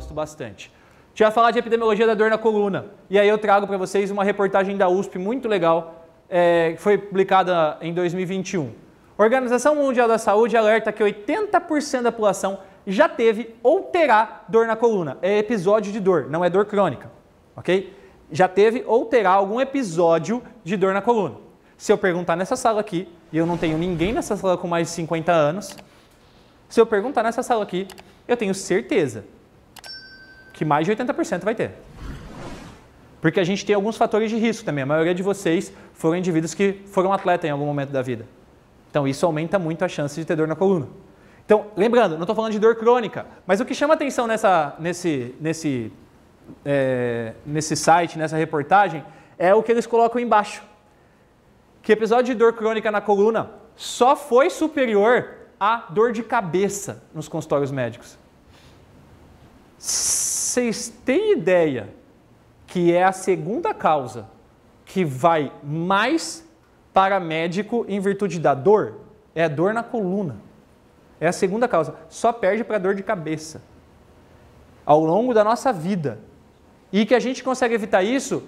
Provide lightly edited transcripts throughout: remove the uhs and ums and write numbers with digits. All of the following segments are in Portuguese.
gosto bastante. A gente vai falar de epidemiologia da dor na coluna. E aí eu trago para vocês uma reportagem da USP muito legal, que foi publicada em 2021. A Organização Mundial da Saúde alerta que 80% da população já teve ou terá dor na coluna. É episódio de dor, não é dor crônica, ok? Já teve ou terá algum episódio de dor na coluna. Se eu perguntar nessa sala aqui, e eu não tenho ninguém nessa sala com mais de 50 anos, se eu perguntar nessa sala aqui, eu tenho certeza que mais de 80% vai ter. Porque a gente tem alguns fatores de risco também. A maioria de vocês foram indivíduos que foram atleta em algum momento da vida. Então isso aumenta muito a chance de ter dor na coluna. Então, lembrando, não estou falando de dor crônica, mas o que chama atenção nesse site, nessa reportagem, é o que eles colocam embaixo. Que episódio de dor crônica na coluna só foi superior à dor de cabeça nos consultórios médicos. Vocês têm ideia que é a segunda causa que vai mais para médico em virtude da dor? É a dor na coluna. É a segunda causa. Só perde para a dor de cabeça ao longo da nossa vida. E que a gente consegue evitar isso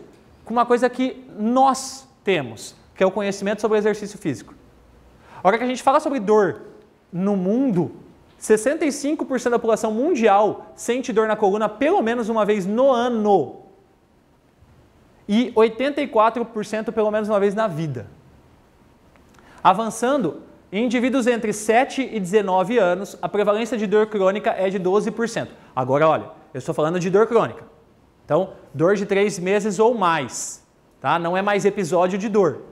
com uma coisa que nós temos, que é o conhecimento sobre o exercício físico. A hora que a gente fala sobre dor no mundo, 65% da população mundial sente dor na coluna pelo menos uma vez no ano. E 84% pelo menos uma vez na vida. Avançando, em indivíduos entre 7 e 19 anos, a prevalência de dor crônica é de 12%. Agora, olha, eu estou falando de dor crônica. Então, dor de 3 meses ou mais. Tá? Não é mais episódio de dor.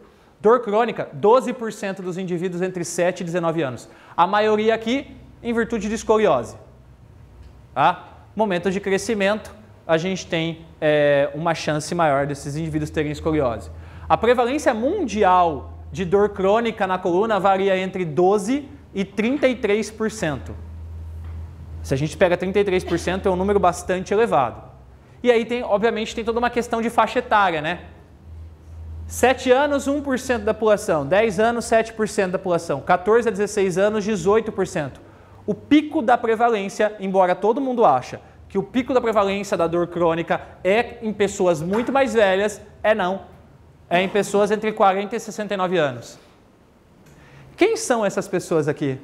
Dor crônica, 12% dos indivíduos entre 7 e 19 anos. A maioria aqui em virtude de escoliose. Tá? Momentos de crescimento, a gente tem uma chance maior desses indivíduos terem escoliose. A prevalência mundial de dor crônica na coluna varia entre 12% e 33%. Se a gente pega 33%, é um número bastante elevado. E aí, obviamente, tem toda uma questão de faixa etária, né? 7 anos, 1% da população. 10 anos, 7% da população. 14 a 16 anos, 18%. O pico da prevalência, embora todo mundo ache que o pico da prevalência da dor crônica é em pessoas muito mais velhas, não. É em pessoas entre 40 e 69 anos. Quem são essas pessoas aqui?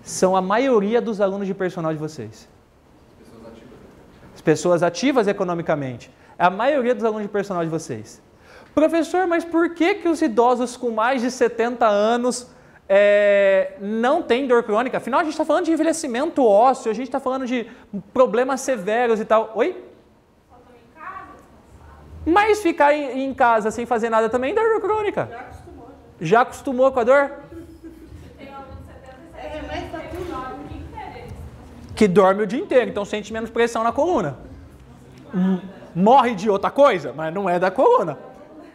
São a maioria dos alunos de personal de vocês. As pessoas ativas economicamente. É a maioria dos alunos de personal de vocês. Professor, mas por que os idosos com mais de 70 anos não têm dor crônica? Afinal, a gente está falando de envelhecimento ósseo, a gente está falando de problemas severos e tal. Oi? Mas ficar em casa sem fazer nada também dá dor crônica. Já acostumou. Já acostumou com a dor? Tem alguns 77 anos que dorme o dia inteiro. Que dorme o dia inteiro, então sente menos pressão na coluna. Morre de outra coisa, mas não é da coluna.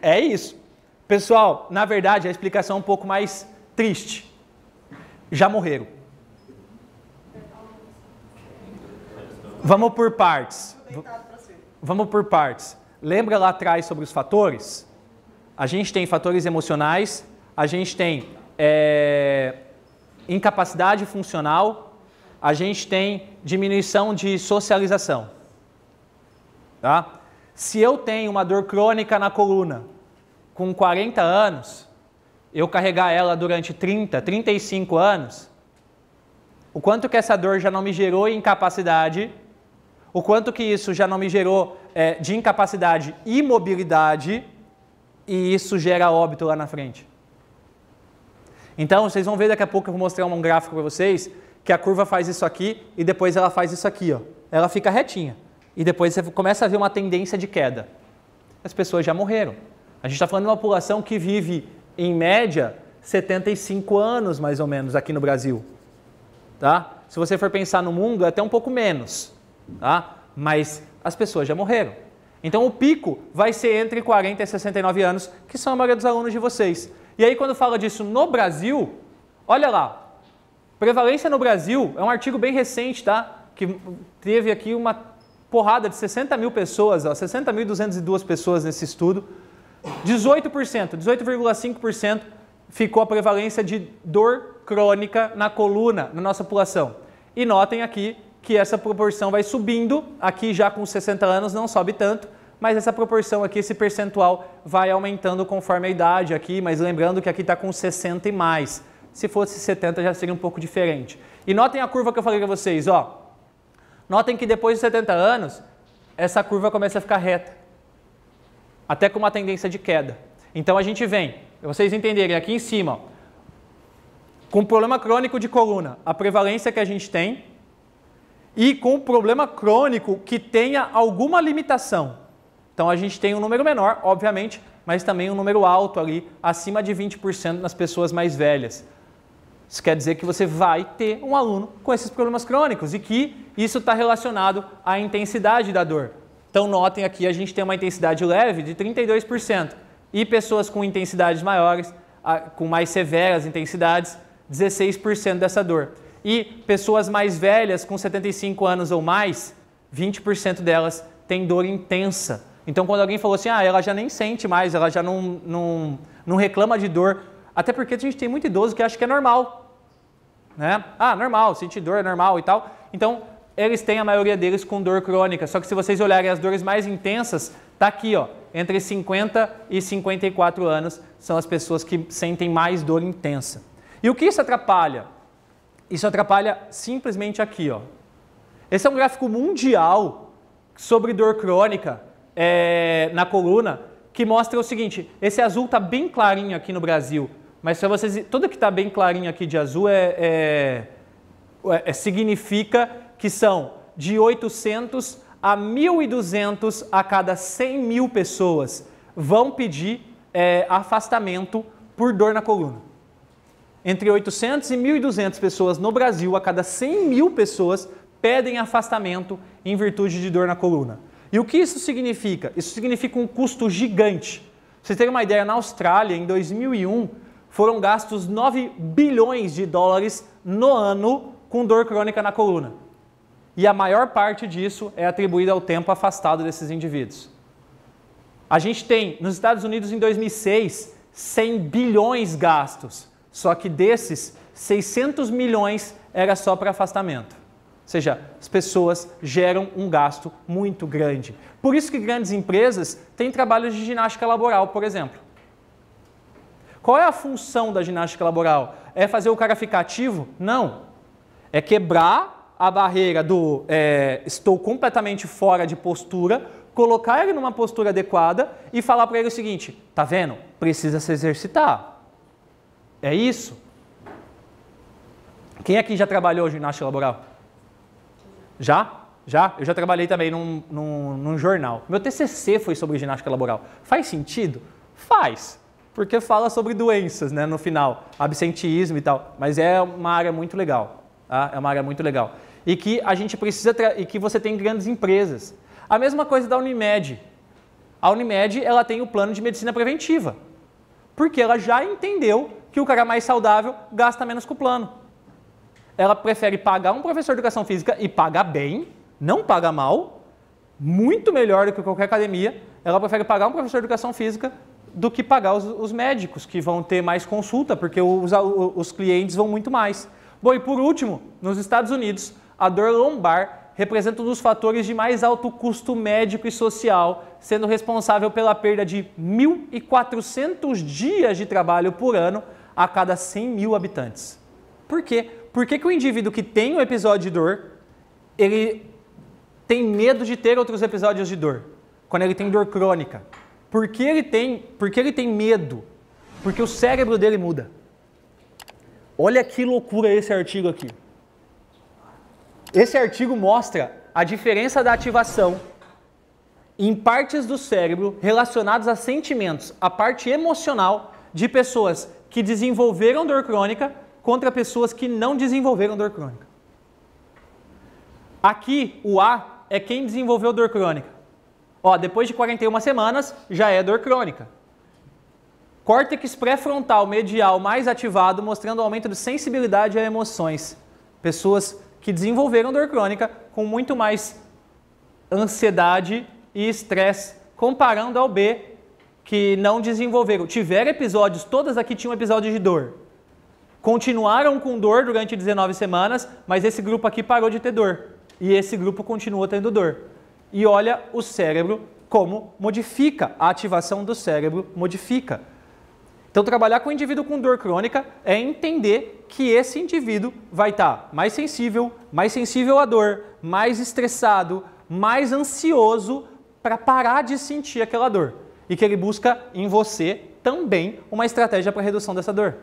É isso. Pessoal, na verdade, a explicação é um pouco mais triste. Já morreram. Vamos por partes. Vamos por partes. Lembra lá atrás sobre os fatores? A gente tem fatores emocionais, a gente tem incapacidade funcional, a gente tem diminuição de socialização. Tá? Se eu tenho uma dor crônica na coluna com 40 anos, eu carregar ela durante 30, 35 anos, o quanto que essa dor já não me gerou incapacidade, o quanto que isso já não me gerou de incapacidade e mobilidade, e isso gera óbito lá na frente. Então, vocês vão ver daqui a pouco, eu vou mostrar um gráfico para vocês, que a curva faz isso aqui e depois ela faz isso aqui. Ó. Ela fica retinha. E depois você começa a ver uma tendência de queda. As pessoas já morreram. A gente está falando de uma população que vive, em média, 75 anos, mais ou menos, aqui no Brasil. Tá? Se você for pensar no mundo, é até um pouco menos. Tá? Mas as pessoas já morreram. Então, o pico vai ser entre 40 e 69 anos, que são a maioria dos alunos de vocês. E aí, quando fala disso no Brasil, olha lá. Prevalência no Brasil é um artigo bem recente, tá? Que teve aqui uma porrada de 60 mil pessoas, 60.202 pessoas nesse estudo. 18%, 18,5% ficou a prevalência de dor crônica na coluna na nossa população. E notem aqui que essa proporção vai subindo, aqui já com 60 anos não sobe tanto, mas essa proporção aqui, esse percentual vai aumentando conforme a idade aqui, mas lembrando que aqui está com 60 e mais. Se fosse 70 já seria um pouco diferente. E notem a curva que eu falei para vocês, ó. Notem que depois de 70 anos, essa curva começa a ficar reta, até com uma tendência de queda. Então a gente vem, para vocês entenderem, aqui em cima, ó, com problema crônico de coluna, a prevalência que a gente tem, e com problema crônico que tenha alguma limitação. Então a gente tem um número menor, obviamente, mas também um número alto ali, acima de 20% nas pessoas mais velhas. Isso quer dizer que você vai ter um aluno com esses problemas crônicos e que isso está relacionado à intensidade da dor. Então notem aqui, a gente tem uma intensidade leve de 32% e pessoas com intensidades maiores, com mais severas intensidades, 16% dessa dor. E pessoas mais velhas, com 75 anos ou mais, 20% delas têm dor intensa. Então, quando alguém falou assim, ela já nem sente mais, ela já não reclama de dor, até porque a gente tem muito idoso que acha que é normal, né? Normal, sentir dor é normal e tal. Então, eles têm a maioria deles com dor crônica, só que se vocês olharem as dores mais intensas, tá aqui, ó, entre 50 e 54 anos, são as pessoas que sentem mais dor intensa. E o que isso atrapalha? Isso atrapalha simplesmente aqui, ó. Esse é um gráfico mundial sobre dor crônica na coluna, que mostra o seguinte, esse azul está bem clarinho aqui no Brasil, mas para vocês, tudo que está bem clarinho aqui de azul significa que são de 800 a 1.200 a cada 100 mil pessoas vão pedir afastamento por dor na coluna. Entre 800 e 1.200 pessoas no Brasil, a cada 100 mil pessoas, pedem afastamento em virtude de dor na coluna. E o que isso significa? Isso significa um custo gigante. Pra vocês terem uma ideia, na Austrália, em 2001, foram gastos 9 bilhões de dólares no ano com dor crônica na coluna. E a maior parte disso é atribuída ao tempo afastado desses indivíduos. A gente tem, nos Estados Unidos, em 2006, 100 bilhões gastos. Só que desses, 600 milhões era só para afastamento. Ou seja, as pessoas geram um gasto muito grande. Por isso que grandes empresas têm trabalhos de ginástica laboral, por exemplo. Qual é a função da ginástica laboral? É fazer o cara ficar ativo? Não. É quebrar a barreira do estou completamente fora de postura, colocar ele numa postura adequada e falar para ele o seguinte, tá vendo? Precisa se exercitar. É isso. Quem aqui já trabalhou ginástica laboral? Já? Já? Eu já trabalhei também num jornal. Meu TCC foi sobre ginástica laboral. Faz sentido? Faz. Porque fala sobre doenças, né, no final. Absenteísmo e tal. Mas é uma área muito legal. Tá? É uma área muito legal. E que a gente precisa... E que você tem grandes empresas. A mesma coisa da Unimed. A Unimed, ela tem o plano de medicina preventiva. Porque ela já entendeu que o cara mais saudável gasta menos com o plano. Ela prefere pagar um professor de educação física e pagar bem, não paga mal, muito melhor do que qualquer academia. Ela prefere pagar um professor de educação física do que pagar os médicos, que vão ter mais consulta, porque os clientes vão muito mais. Bom, e por último, nos Estados Unidos, a dor lombar representa um dos fatores de mais alto custo médico e social, sendo responsável pela perda de 1.400 dias de trabalho por ano a cada 100 mil habitantes. Por quê? Por que o indivíduo que tem um episódio de dor, ele tem medo de ter outros episódios de dor, quando ele tem dor crônica? Por que ele tem medo? Porque o cérebro dele muda. Olha que loucura esse artigo aqui. Esse artigo mostra a diferença da ativação em partes do cérebro relacionadas a sentimentos, a parte emocional de pessoas que desenvolveram dor crônica contra pessoas que não desenvolveram dor crônica. Aqui, o A é quem desenvolveu dor crônica. Ó, depois de 41 semanas, já é dor crônica. Córtex pré-frontal medial mais ativado, mostrando aumento de sensibilidade a emoções. Pessoas que desenvolveram dor crônica com muito mais ansiedade e estresse, comparando ao B, que não desenvolveram. Tiveram episódios, todas aqui tinham episódios de dor. Continuaram com dor durante 19 semanas, mas esse grupo aqui parou de ter dor. e esse grupo continua tendo dor. E olha o cérebro como modifica, a ativação do cérebro modifica. Então, trabalhar com o indivíduo com dor crônica é entender que esse indivíduo vai estar mais sensível à dor, mais estressado, mais ansioso para parar de sentir aquela dor. E que ele busca em você também uma estratégia para redução dessa dor.